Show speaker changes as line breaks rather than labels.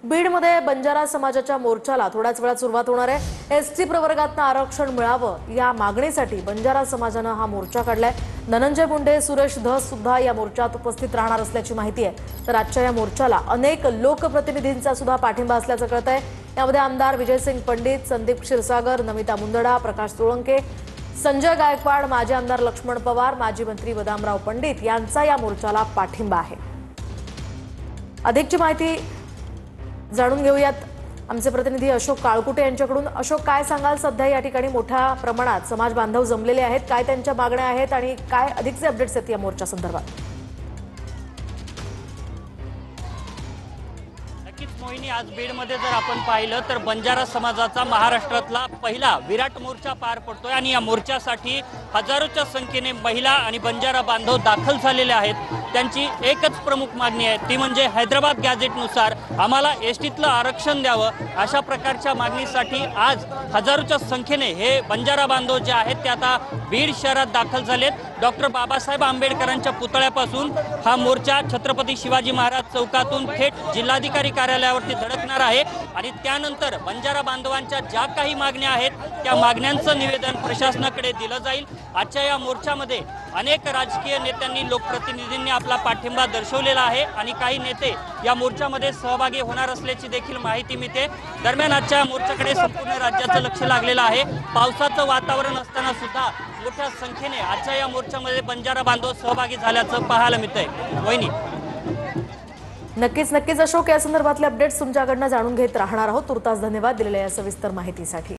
बीडमध्ये बंजारा समाजाच्या मोर्चाला थोड्याच वेळात सुरुवात होणार आहे। एसटी प्रवर्गातनं आरक्षण मिळावं या मागणीसाठी बंजारा समाजानं हा मोर्चा काढलाय। धनंजय मुंडे, सुरेश धस सुद्धा या मोर्चात उपस्थित राहणार असल्याची माहिती आहे। तर आजच्या या मोर्चाला अनेक लोकप्रतिनिधींचा सुद्धा पाठिंबा असल्याचं कळतंय। यामध्ये आमदार विजयसिंग पंडित, संदीप क्षीरसागर, नमिता मुंदडा, प्रकाश सोळंके, संजय गायकवाड, माजी आमदार लक्ष्मण पवार, माजी मंत्री बदामराव पंडित यांचा या मोर्चाला पाठिंबा आहे। अधिकची माहिती जाणून घेऊयात आमचे प्रतिनिधी अशोक काळकुटे यांच्याकडून। अशोक, काय सांगाल? सध्या या ठिकाणी मोठ्या प्रमाणात समाज बांधव जमलेले आहेत, काय त्यांच्या मागण्या आहेत आणि काय अधिकचे अपडेट्स आहेत या मोर्चा संदर्भात?
नक्कीच मोहिनी, आज बीडमध्ये जर आपण पाहिलं तर बंजारा समाजाचा महाराष्ट्रातला पहिला विराट मोर्चा पार पडतोय आणि या मोर्चासाठी हजारोच्या संख्येने महिला आणि बंजारा बांधव दाखल झालेले आहेत। त्यांची एकच प्रमुख मागणी आहे, ती म्हणजे हैदराबाद गॅझेटनुसार आम्हाला एसटीतलं आरक्षण द्यावं। अशा प्रकारच्या मागणीसाठी आज हजारोच्या संख्येने हे बंजारा बांधव जे आहेत ते आता बीड शहरात दाखल झालेत। डॉक्टर बाबासाहेब आंबेडकरांच्या पुतळ्यापासून हा मोर्चा छत्रपती शिवाजी महाराज चौकातून थेट जिल्हाधिकारी कार्यालयावरती धडकणार आहे आणि त्यानंतर बंजारा बांधवांच्या ज्या काही मागण्या आहेत त्या मागण्यांचं निवेदन प्रशासनाकडे दिलं जाईल। आजच्या या मोर्चामध्ये अनेक राजकीय नेत्यांनी, लोकप्रतिनिधींनी आपला पाठिंबा दर्शवलेला आहे आणि काही नेते या मोर्चामध्ये सहभागी होणार असल्याची देखील माहिती मिळते। दरम्यान आजच्या मोर्चाकडे संपूर्ण राज्याचं लक्ष लागलेलं आहे। पावसाचं वातावरण असताना सुद्धा मोठ्या संख्येने आजच्या या मोर्चामध्ये बंजारा बांधव सहभागी झाल्याचं पाहायला मिळतंय। वहिनी,
नक्कीच अशोक, या संदर्भातले अपडेट्स तुमच्याकडनं जाणून घेत राहणार आहोत। तुर्तास धन्यवाद दिलेल्या या सविस्तर माहितीसाठी।